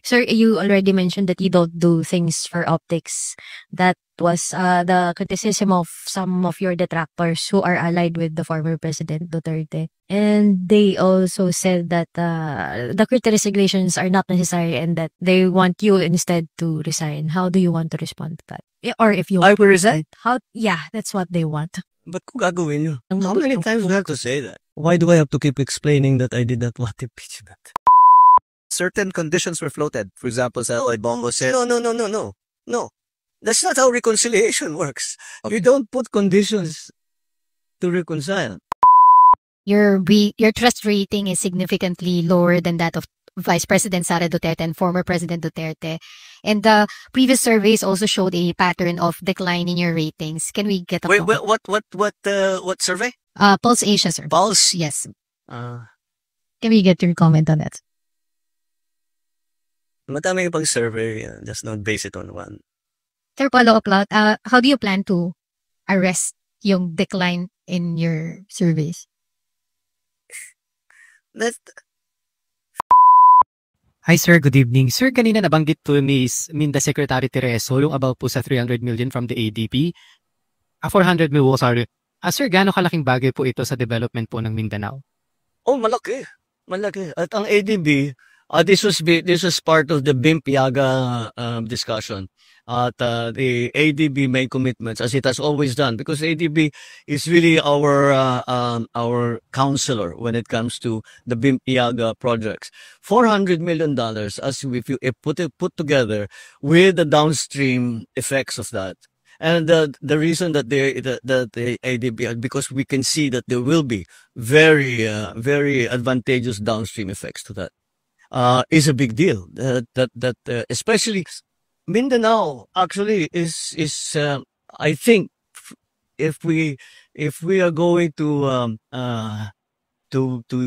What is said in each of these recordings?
Sir, you already mentioned that you don't do things for optics. That was the criticism of some of your detractors who are allied with the former President Duterte. And they also said that the crypto resignations are not necessary and that they want you instead to resign. How do you want to respond to that? Or if you I will resign? Yeah, that's what they want. But kung gagawin nyo? How many times do I have to say that? Why do I have to keep explaining that I did not want impeachment? Certain conditions were floated. For example, Bongo said, No. That's not how reconciliation works. You don't put conditions to reconcile. Your trust rating is significantly lower than that of Vice President Sara Duterte and former President Duterte. And the previous surveys also showed a pattern of decline in your ratings. Can we get a Wait, what survey? Pulse Asia, sir. Pulse? Yes. Uh, Can we get your comment on that? Madami pang survey. Just don't base it on one. Sir, follow-up lang. How do you plan to arrest yung decline in your surveys? Hi sir, good evening. Sir, kanina nabanggit po ni Minda Secretary Tereso yung about po sa 300 million from the ADB. 400 million, sorry. Sir, gaano kalaking bagay po ito sa development po ng Mindanao? Oh, malaki. Malaki. At ang ADB, this was part of the BIMP-YAGA discussion. At the ADB made commitments as it has always done because ADB is really our counselor when it comes to the BIMP-YAGA projects. $400 million as if you put together with the downstream effects of that. And the reason that the ADB, because we can see that there will be very advantageous downstream effects to that, is a big deal. Especially Mindanao actually is I think if we are going to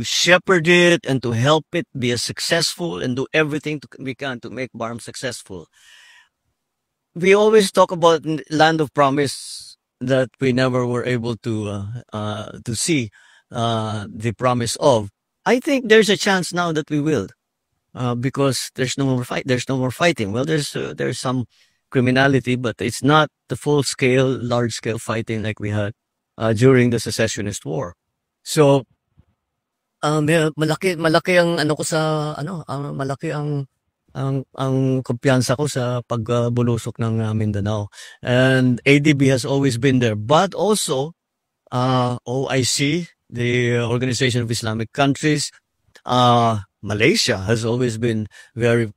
shepherd it and to help it be as successful and do everything we can to make BARM successful. We always talk about land of promise that we never were able to see the promise of. I think there's a chance now that we will, because there's no more fighting. Well, there's some criminality, but it's not the large scale fighting like we had during the secessionist war. So, malaki ang ano ko sa malaki ang kumpiyansa ko sa pagbulusok ng Mindanao. And ADB has always been there. But also, OIC, the Organization of Islamic Countries, Malaysia has always been very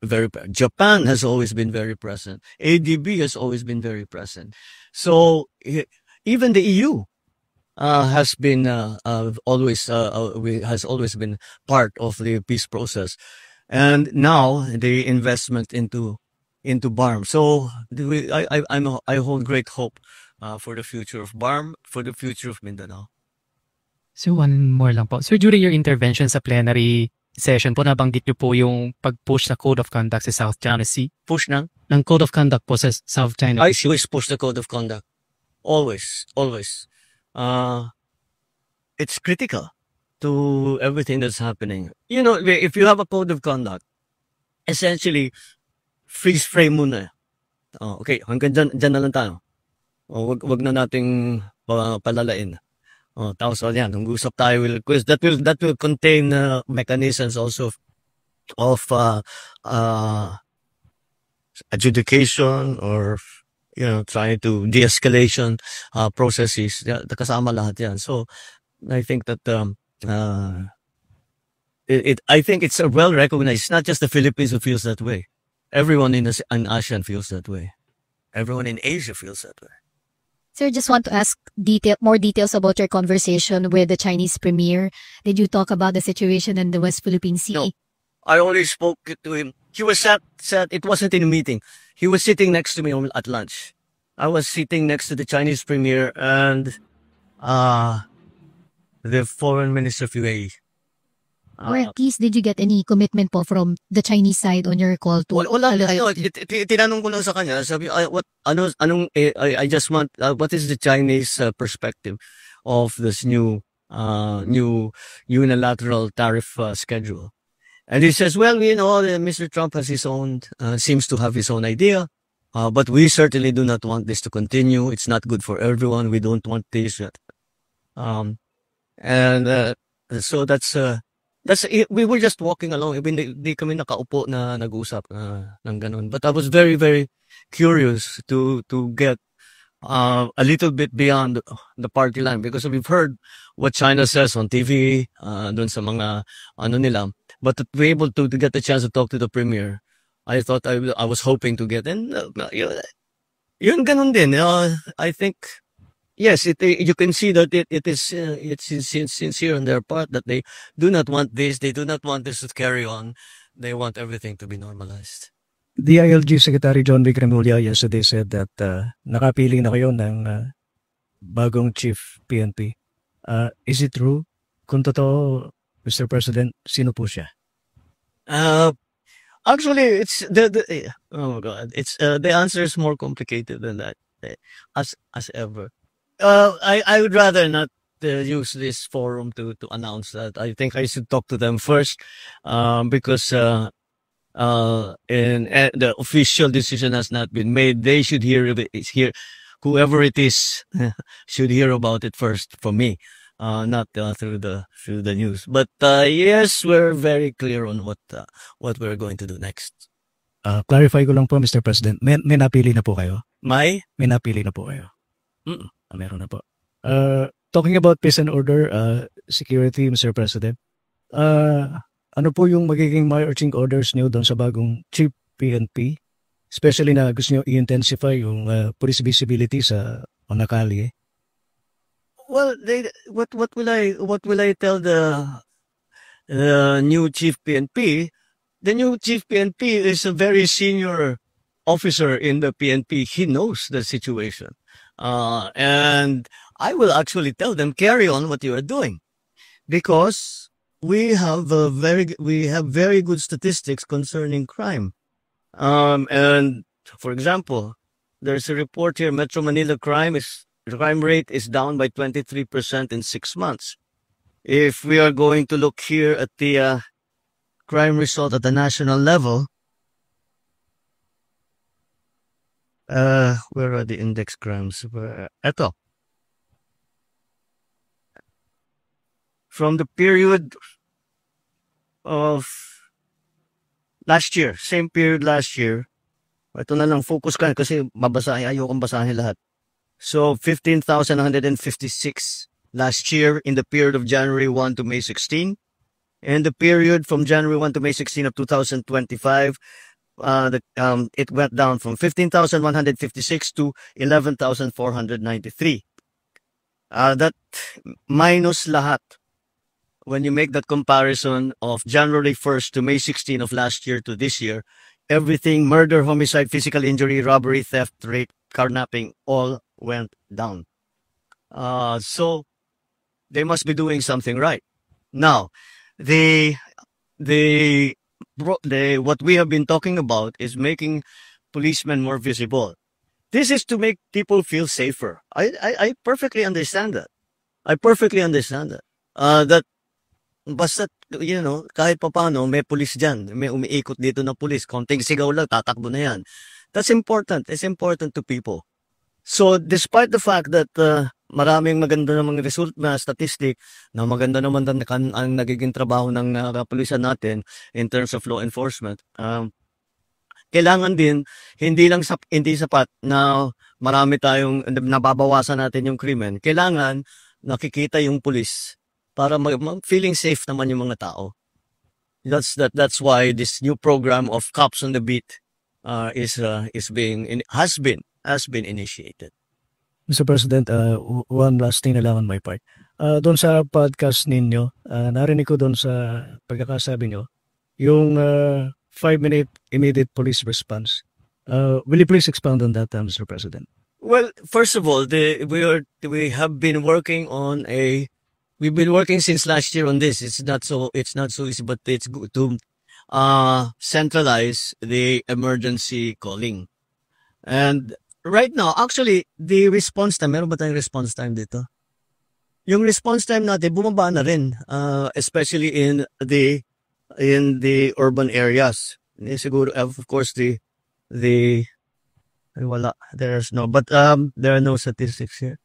Japan has always been very present. ADB has always been very present. So, even the EU has been has always been part of the peace process. And now the investment into BARM. So I hold great hope for the future of BARM, for the future of Mindanao. So one more lang po. Sir, during your intervention sa plenary session po, nabanggit niyo po yung pag-push sa Code of Conduct sa South China Sea. Push ng Code of Conduct po sa South China Sea. I always push the Code of Conduct. Always. It's critical to everything that's happening. You know, if you have a code of conduct, essentially, freeze frame muna. Okay, hanggang dyan na lang tayo. Wag na nating palalain. Tapos yan, nag-usap tayo with quiz. That will contain mechanisms also of adjudication or trying to de-escalation processes. Kasama lahat yan. So I think that I think it's well recognized. It's not just the Philippines who feels that way. Everyone in ASEAN feels that way. Everyone in Asia feels that way. Sir, just want to ask more details about your conversation with the Chinese premier. Did you talk about the situation in the West Philippine Sea? No, I only spoke to him. He was sat. It wasn't in a meeting. He was sitting next to me at lunch. I was sitting next to the Chinese premier and the foreign minister of UAE. Or at least, did you get any commitment po from the Chinese side on your call to? Wala. Tinanong ko lang sa kanya. Sabi, I just want, what is the Chinese perspective of this new unilateral tariff schedule? And he says, well, Mr. Trump has his own, seems to have his own idea. But we certainly do not want this to continue. It's not good for everyone. We don't want this. So we were just walking along. Di kami nakaupo na nag-usap ng ganun. But I was very, very curious to get a little bit beyond the party line, because we've heard what China says on TV, dun sa mga nila. But to be able to get the chance to talk to the premier, I thought I was hoping to get in. Yun ganun din. I think, yes, you can see that it's sincere on their part that they do not want this. They do not want this to carry on. They want everything to be normalized. DILG Secretary John Vic Remulla yesterday said that nakapili na kayo ng bagong chief PNP. Is it true? Kung totoo, Mr. President, sino po siya? Actually, it's oh my God, it's the answer is more complicated than that, as ever. I would rather not use this forum to announce that. I think I should talk to them first, because the official decision has not been made. They should hear whoever it is should hear about it first from me, not through the news. But yes, we're very clear on what we're going to do next. Clarify ko lang po, Mr. President. May napili na po kayo? May napili na po kayo? Meron na po. Talking about peace and order, security, Mr. President, ano po yung magiging marching orders niyo doon sa bagong chief PNP? Especially na gusto niyo i-intensify yung police visibility sa mga kalye. Well, what will I tell the new chief PNP? The new chief PNP is a very senior officer in the PNP. He knows the situation, and I will actually tell them, carry on what you are doing, because we have very good statistics concerning crime. And for example, there's a report here: Metro Manila crime rate is down by 23% in 6 months. If we are going to look here at the crime result at the national level, where are the index crimes? Eto. From the period of last year, same period last year, ito na lang, focus ka kasi ayokong basahin lahat. So 15,156 last year in the period of January 1 to May 16. And the period from January 1 to May 16 of 2025, it went down from 15,156 to 11,493. That minus lahat. When you make that comparison of January 1st to May 16 of last year to this year, everything, murder, homicide, physical injury, robbery, theft, rape, carnapping, all went down. So they must be doing something right. Now, what we have been talking about is making policemen more visible. This is to make people feel safer. I perfectly understand that. That basta, kahit papano, may police dyan. May umiikot dito na police. Konting sigaw lang, tatakbo na yan. That's important. It's important to people. So, despite the fact that maraming maganda namang result na statistic, na maganda naman ang nagiging trabaho ng kapulisan natin in terms of law enforcement, kailangan din, hindi sapat na marami tayong, nababawasan natin yung krimen. Kailangan nakikita yung pulis para feeling safe naman yung mga tao. That's why this new program of Cops on the Beat has been initiated. Mr. President, one last thing na lang on my part. Doon sa podcast ninyo, narinig ko doon sa pagkakasabi nyo, yung 5-minute immediate police response. Will you please expound on that, Mr. President? Well, first of all, we've been working since last year on this. It's not so easy, but it's good to centralize the emergency calling. And right now, actually, the response time, meron ba tayong response time dito? Yung response time natin, bumaba na rin, especially in the in the urban areas. Hindi siguro, of course, ay, wala. There's no, but there are no statistics here.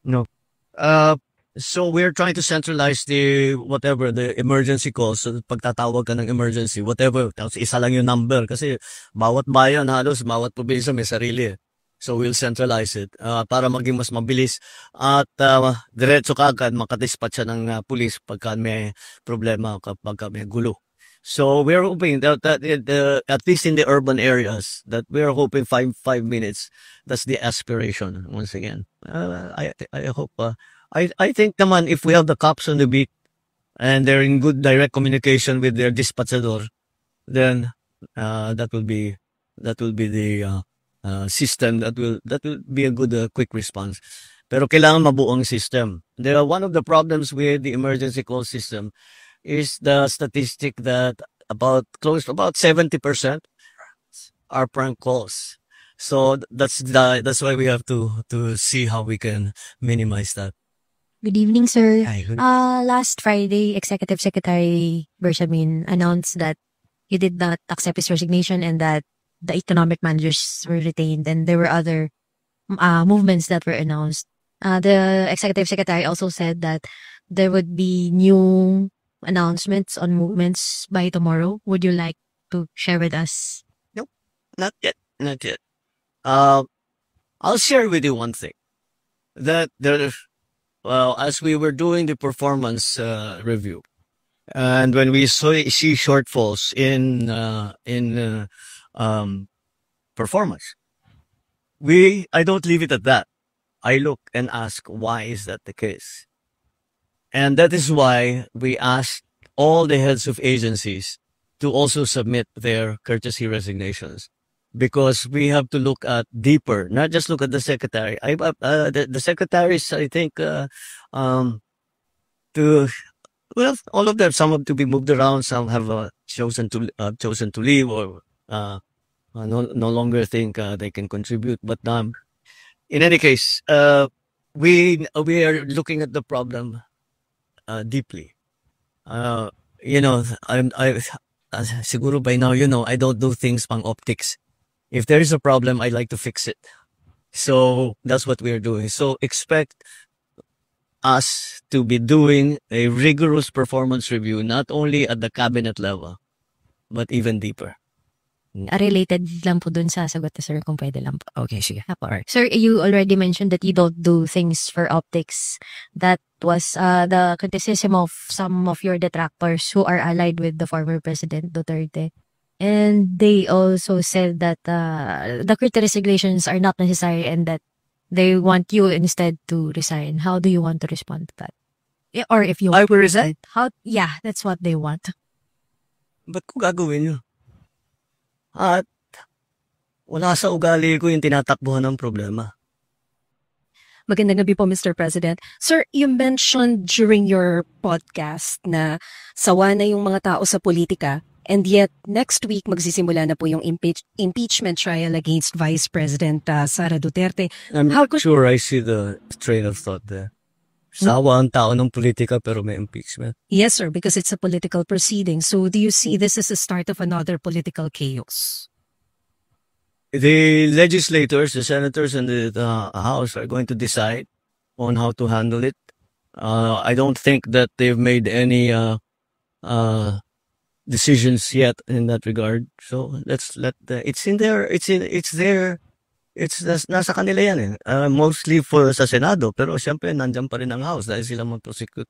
No. So we're trying to centralize the emergency calls. So pagtatawag ka ng emergency, whatever, tapos isa lang yung number kasi bawat bayan halos, bawat probinsya may sarili. So we'll centralize it para maging mas mabilis at diretso kaagad makadispatch siya ng pulis pagka may problema, kapag may gulo. So we're hoping that at least in the urban areas, that we're hoping 5 minutes. That's the aspiration once again. I hope. I think naman if we have the cops on the beat and they're in good direct communication with their dispatchador, then that will be the system that will be a good quick response. Pero kailangan mabuo ang system. One of the problems with the emergency call system is the statistic that about 70% are prank calls. So that's why we have to see how we can minimize that. Good evening, sir. Hi, good- Last Friday, Executive Secretary Bersamin announced that he did not accept his resignation and that the economic managers were retained, and there were other movements that were announced. The Executive Secretary also said that there would be new announcements on movements by tomorrow. Would you like to share with us? Not yet. I'll share with you one thing. That as we were doing the performance review, and when we see shortfalls in performance, I don't leave it at that. I look and ask, why is that the case? And that is why we asked all the heads of agencies to also submit their courtesy resignations. Because we have to look at deeper, not just look at the secretary. The secretaries, I think, all of them, some have to be moved around, some have chosen to leave or no longer think they can contribute. But in any case, we are looking at the problem deeply. Siguro by now, I don't do things pang optics. If there is a problem, I like to fix it. So that's what we are doing. So expect us to be doing a rigorous performance review, not only at the cabinet level, but even deeper. Related lang po dun sa sagot, sir, kung pwede lang po. Okay, sige. Alright. Sir, you already mentioned that you don't do things for optics. That was the criticism of some of your detractors who are allied with the former President Duterte. And they also said that the resignations are not necessary and that they want you instead to resign. How do you want to respond to that? Or if you I will resign. Yeah, that's what they want. Ba't ko gagawin yun? At wala sa ugali ko yung tinatakbuhan ng problema. Magandang gabi po, Mr. President. Sir, you mentioned during your podcast na sawa na yung mga tao sa politika, and yet next week magsisimula na po yung impeachment trial against Vice President Sara Duterte. I'm How not sure I see the train of thought there. Sawa ang tao ng politika pero may impeachment. Yes, sir, because it's a political proceeding. So do you see this as a start of another political chaos? The legislators, the senators and the House are going to decide on how to handle it. I don't think that they've made any decisions yet in that regard. So let's let it's nasa kanila yan eh. Mostly sa Senado, pero siyempre nandyan pa rin ang House dahil sila mag-prosecute.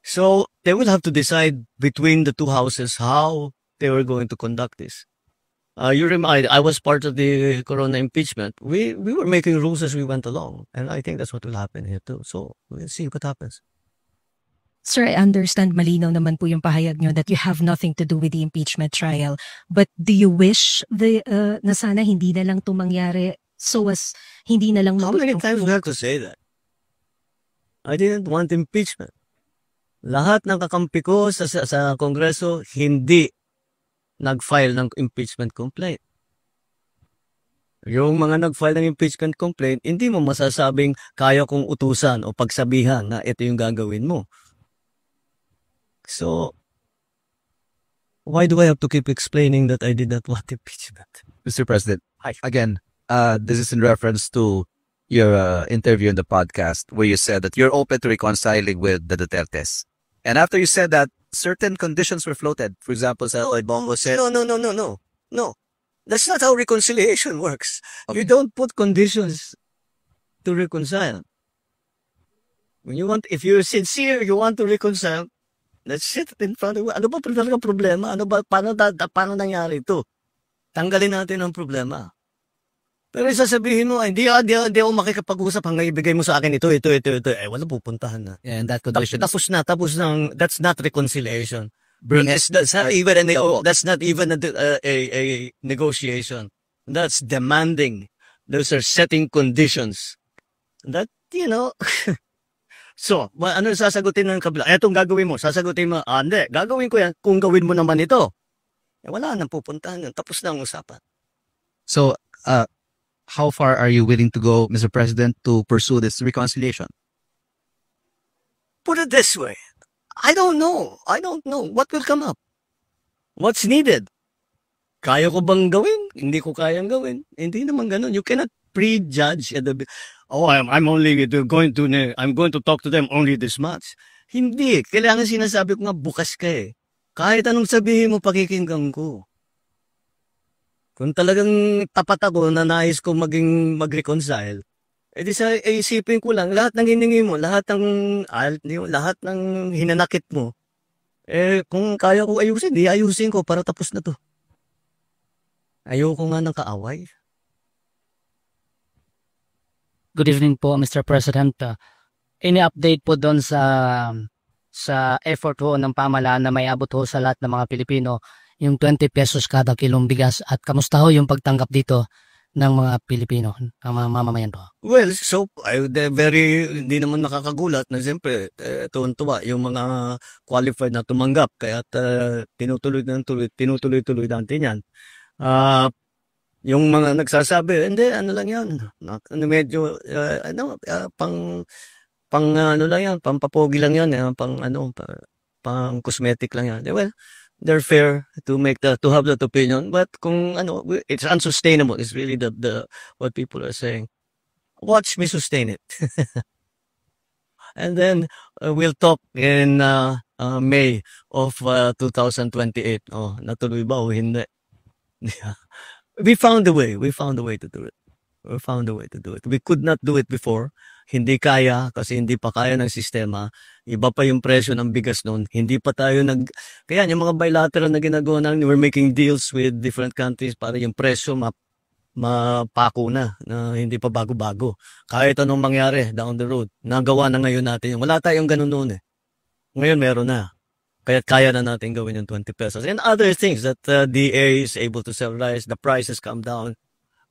So they will have to decide between the two houses how they were going to conduct this. I was part of the Corona impeachment. We were making rules as we went along, and I think that's what will happen here too. So we'll see what happens. Sir, I understand malinaw naman po yung pahayag nyo that you have nothing to do with the impeachment trial. But do you wish na sana hindi na lang ito mangyari so as hindi na lang How many times do we have to say that? I didn't want impeachment. Lahat ng kakampi ko sa Kongreso hindi nag-file ng impeachment complaint. Yung mga nag-file ng impeachment complaint, hindi mo masasabing kaya kong utusan o pagsabihan na ito yung gagawin mo. So, why do I have to keep explaining that I did not want impeachment? Mr. President, again, this is in reference to your interview in the podcast where you said that you're open to reconciling with the Dutertes. And after you said that, certain conditions were floated. For example, Lloyd Bongo said, No. That's not how reconciliation works. Okay. You don't put conditions to reconcile. If you're sincere, you want to reconcile, let's sit in front of you. Ano ba talaga problema? Paano nangyari ito? Tanggalin natin ang problema. Pero sasabihin mo, hindi ako makikipag-usap hanggang ibigay mo sa akin ito. Wala pupuntahan na. yeah, and that condition. Tapos na. That's not reconciliation. That's not even a negotiation. That's demanding. Those are setting conditions. That, So, ano sasagutin ng kabila? Etong gagawin mo. Sasagutin mo, hindi. Gagawin ko yan kung gawin mo naman ito. Wala nang pupuntahan yan. Tapos na ang usapan. So, how far are you willing to go, Mr. President, to pursue this reconciliation? Put it this way. I don't know what will come up. What's needed? Kaya ko bang gawin? Hindi ko kayang gawin. Hindi naman ganun. You cannot prejudge at I'm going to talk to them only this much. Hindi. Kailangan sinasabi ko nga bukas ka eh. Kahit anong sabihin mo, pakikinggan ko. Kung talagang tapat ako na nais ko mag-reconcile, edi isipin ko lang, lahat ng hiningi mo, lahat ng hinanakit mo, kung kaya ko ayusin, di ayusin ko para tapos na to. Ayoko nga ng kaaway. Good evening po, Mr. President. Any update po doon sa effort ho ng pamahalaan na may abot ho sa lahat ng mga Pilipino yung 20 pesos kada kilong bigas at kamusta ho yung pagtanggap dito ng mga Pilipino, ng mga mamamayan po? Well, so, hindi naman nakakagulat na siyempre, tuwan-tuwa yung mga qualified na tumanggap. Kaya tinutuloy natin yan. Yung mga nagsasabi, hindi, ano lang yan. Medyo, pampapogi lang yan. Pang cosmetic lang yan. Well, they're fair to have that opinion. But kung it's unsustainable. It's really the what people are saying. Watch me sustain it. And then we'll talk in May of 2028. Natuloy ba o hindi? We found a way to do it. We could not do it before. Hindi kaya kasi hindi pa kaya ng sistema. Iba pa yung presyo ng bigas noon. Hindi pa tayo kaya yung mga bilateral na ginagawa namin, we're making deals with different countries para yung presyo mapako na hindi pa bago-bago. Kahit anong mangyari down the road, nagawa na ngayon natin. Wala tayong ganun noon eh. Ngayon meron na. Kaya na natin gawin yung 20 pesos. And other things that DA is able to sell rice, the prices come down.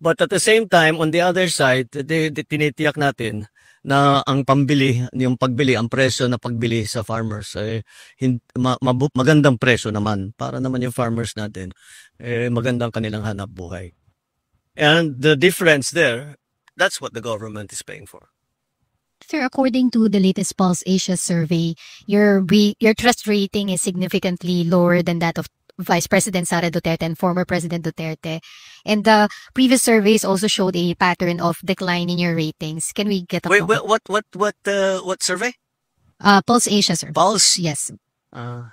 But at the same time, on the other side, tinitiyak natin na ang pagbili, ang presyo na pagbili sa farmers, magandang presyo naman. Para naman yung farmers natin, magandang kanilang hanap buhay. And the difference there, that's what the government is paying for. Sir, according to the latest Pulse Asia survey, your trust rating is significantly lower than that of Vice President Sara Duterte and former President Duterte. And the previous surveys also showed a pattern of decline in your ratings. Can we get a Wait, what survey? Pulse Asia, sir. Pulse? Yes. Can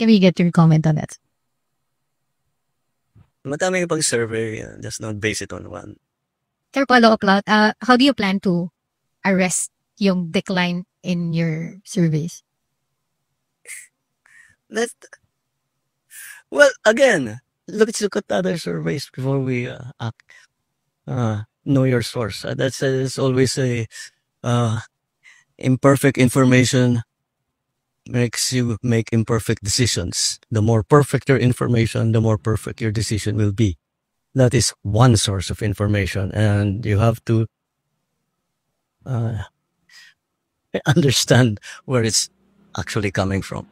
we get your comment on that? Madaming pang survey, just not base it on one. Sir, follow-up lot. How do you plan to arrest yung decline in your surveys? Well, again, let's look at other surveys before we act. Know your source. That's always a imperfect information makes you make imperfect decisions. The more perfect your information, the more perfect your decision will be. That is one source of information, and you have to understand where it's actually coming from.